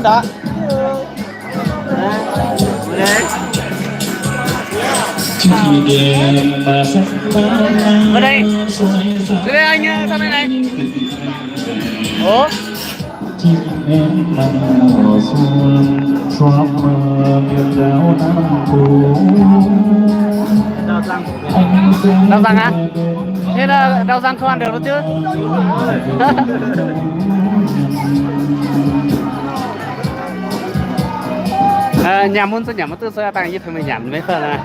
đó. Ở đây. Dưới đây anh sang đây này. Ủa? chim én nằm mùa xuân xóa mơ miền ráo nam phố. Đau răng á? Thế là đau răng không ăn được đâu chứ? Nhà muốn nhà muốn tư sẽ tăng như thôi mình nhắn mấy phần này.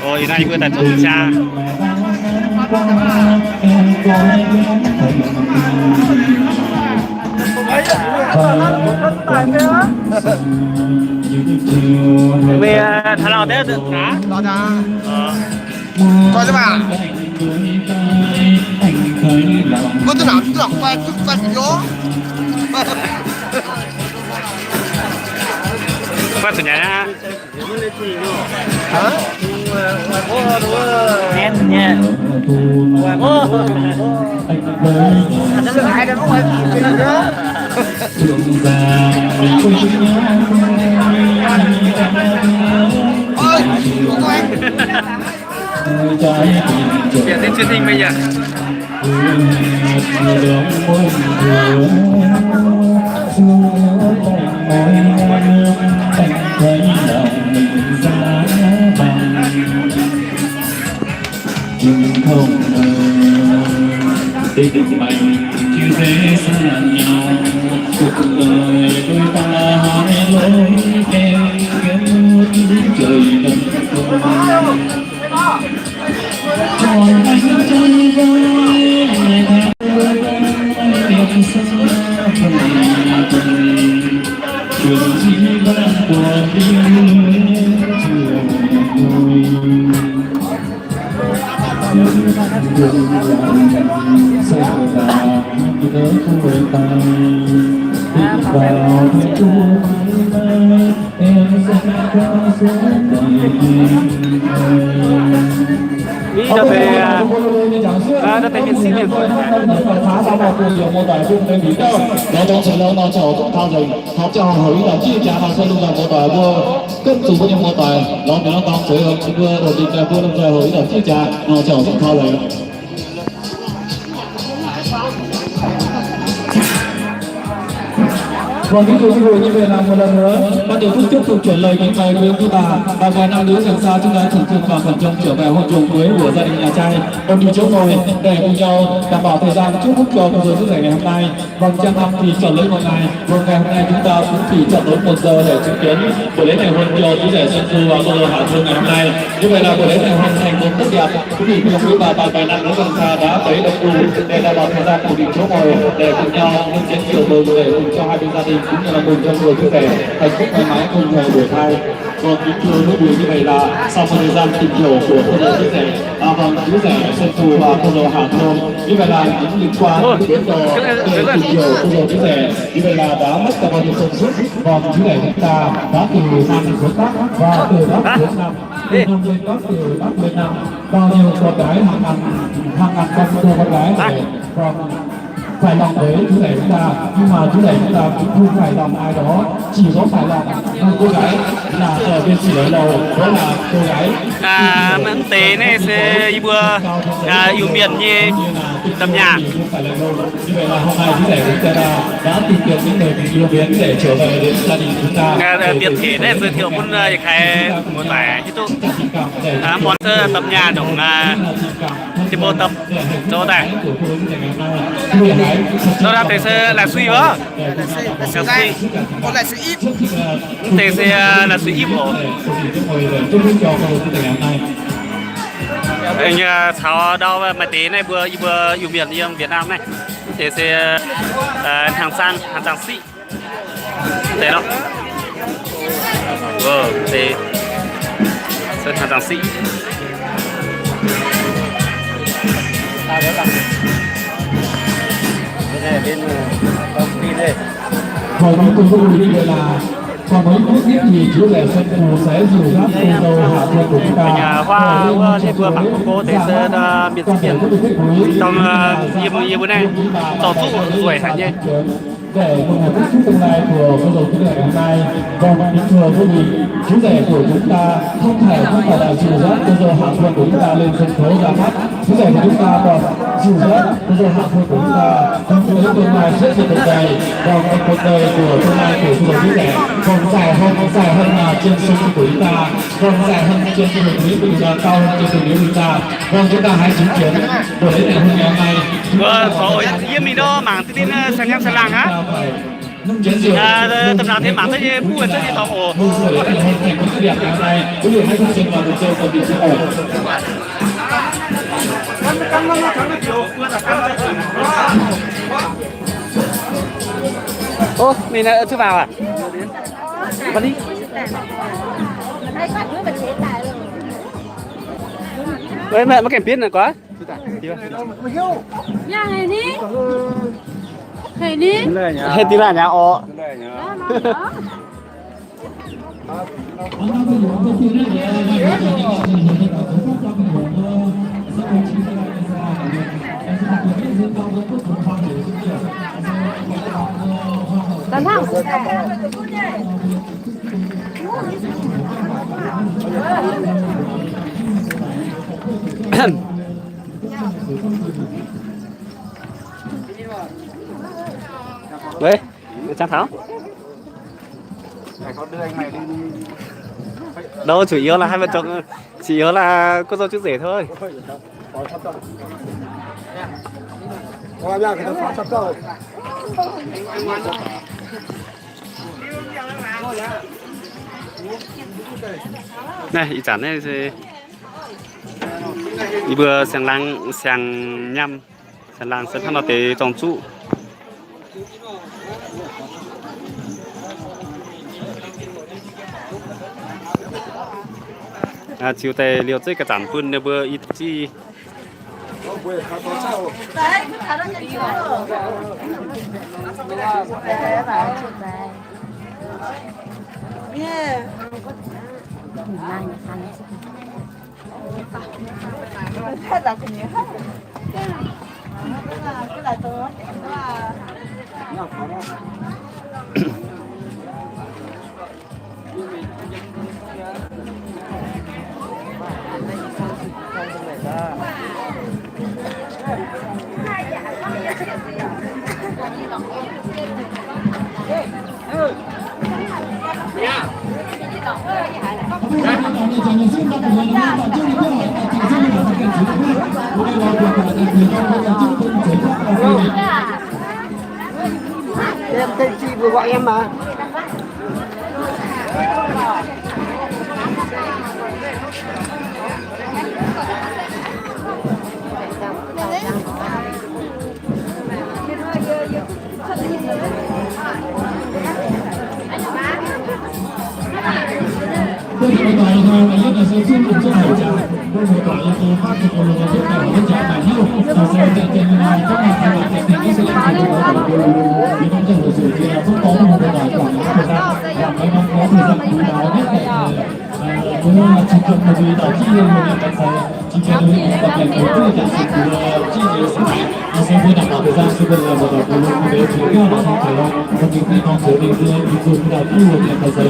Ôi nay vừa tại tuần tra. Về thằng nào thế được hả? Đó ra. Coi cho bà. Có tôi nào quay vô. Qua từ nhà. Hả? Em nha. Ai đâu có quay ôi, không quay. Hiện lên truyền hình bây giờ. Không tình mình chưa thế xa nhau, cuộc đời đôi ta hai lối theo kiếm trời đất không. Còn anh chân với ngày tháng đẹp xa trường chỉ ban của đêm chưa vui. Sẽ là nhớ tuổi tay đi vào thiên chúa em sẽ có số Đi đợt về miền Sinh liền rồi. 劳动成了那叫他人，他叫后一道记家他说路上摩代我跟住不了摩代，然后当最后这个我哋在不能在后一道记家，然后叫他人。Vâng, kính thưa quý vị, như vậy là một lần nữa, ban tổ chức tiếp tục chuyển lời những bài quý ông bà và vài nam nữ gần xa chúng ta thưởng thức và khẩn trương trở về hội trường cưới của gia đình nhà trai. Ôn đi chỗ ngồi để cùng nhau đảm bảo thời gian chúc phúc cho cuộc vui ngày hôm nay. Vâng, trang năm thì chọn lấy một ngày. Vâng, ngày hôm nay chúng ta cũng chỉ chọn đúng 1 giờ để chứng kiến buổi lễ thành hôn cho chú rể Xuân Du và cô dâu Hạ Thương ngày hôm nay. Như vậy là buổi lễ thành hôn thành công tốt đẹp. Quý vị cùng quý bà vài nam nữ gần xa đã tới đông đủ để đảm bảo thời gian của định chỗ ngồi để cùng nhau nhân chuyến chiều mừng để cùng cho hai bên gia đình cũng như là cùng cho người chú rể hạnh phúc may mắn cùng thời buổi thai. Vâng, kính thưa quý vị, như vậy là sau một thời gian tìm hiểu của cô dâu chú rể, vâng, chú rể Xuân Du và cô dâu Hạ Thương, như vậy là những liên quan đến đó để tìm hiểu cô dâu chú rể, như vậy là đã mất cả bao nhiêu công sức. Vâng, chú rể chúng ta đã từ Nam đến Bắc và từ Bắc đến Nam, từ Nam lên Bắc, từ Bắc lên Nam, bao nhiêu con gái hàng ngàn con gái để phải lòng với chú rể chúng ta, nhưng mà chú rể chúng ta cũng không phải lòng ai đó, chỉ có phải lòng cô gái là ở bên chỉ lấy lầu, đó là cô gái Mẫn tế này sẽ vừa yêu miền như tầm nhà. Như vậy là hôm nay chú rể chúng ta đã tìm kiếm những người mình yêu mến để trở về đến gia đình chúng ta. Biệt thể này giới thiệu muốn khai một vài như tôi món tầm nhà đồng thì bộ tập chỗ này nó ra thế là suy quá Là suy. Còn lại suy ít. thế là suy ít bộ anh sao đâu mà tí này vừa yêu miền như Việt Nam này thế sẽ hàng sang xị thế đó thế sẽ hàng sang xị. Bên này bên công ty đây. Còn những công ty như vậy là còn với những thiết thì chú rể xuân phù sẽ rủ ráp cô dâu hạ thượng của chúng ta. Nhà hoa vừa lên vừa bằng cô thế sẽ biệt biệt trong nhiều bữa nay tổ tụ tuổi hẳn nhé. Để cùng một chút tương lai của cô dâu chú rể ngày hôm nay. Còn những thưa quý vị, chú rể của chúng ta không phải là dìu dắt cô dâu hạ thượng của chúng ta lên sân khấu ra mắt. Chú rể của chúng ta còn dìu dắt cô dâu hạ thượng của chúng ta hướng tới tương lai rất là tuyệt vời. Còn cuộc đời của tương lai của cô dâu chú rể còn dài hơn là trên sông của chúng ta, còn dài hơn trên đường núi của chúng ta, cao hơn trên đường núi của chúng ta. Vâng, chúng ta hãy chứng kiến buổi lễ ngày hôm nay. Rồi, yên mình đó mảng tin sáng nhang sáng làng á. Tầm nào thêm mảng tới buổi tới tàu hồ. Ô, mình đã chưa vào à? Vào đi. Vậy mà kèm biết là quá. Ya ini. Ini. Hết tí là nhà ọ. Tấn Hằng. Đấy, Trang Tháo. Đâu, chủ yếu là hai vợ chồng, chỉ yếu là cô dâu chú rể thôi. Này, ý chắn này thì đi vừa sang lang sang nhâm sang lang sẽ thăm vào tới trong trụ. Chiều tây liều chơi cả chán phun nếu vừa ít chi. Em tên chị vừa gọi em mà. Tôi thì bây giờ thôi là nhất là sẽ giúp được cho hải trạng. Tôi phải gọi là tôi phát cho cô là tôi phải hỏi trả bài hiếu. Và sẽ tận tình này các bạn phải là tận tình cái sự làm của tôi. Vì trong trường hợp sự thì là không có một cái bài quản lý thời gian. Và mấy năm có thời gian quý báo nhất là cũng là chỉ cần một vị đạo chi liên một nhận đánh giá. Chỉ cần một vị đạo cảnh của tôi là sự của chi liên sức mạnh. Nó sẽ phải đảm bảo thời gian sẽ cần là một đạo của lúc để chứa nhau là không thể đâu. Còn những cái con số định đưa thì dùng là yêu một nhận thời gian.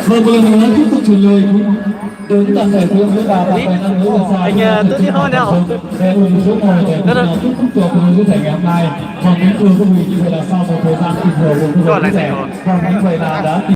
Vâng, một lần nữa tiếp tục truyền lời đến toàn thể quý vị và bạn bè nam nữ và xa. Anh tự nhiên hơn nào? Để ủng hộ ngồi để tiếp tục của quý vị ngày hôm nay. Còn những quý vị như vậy là sau một thời gian tìm hiểu của quý vị, còn những vậy là đã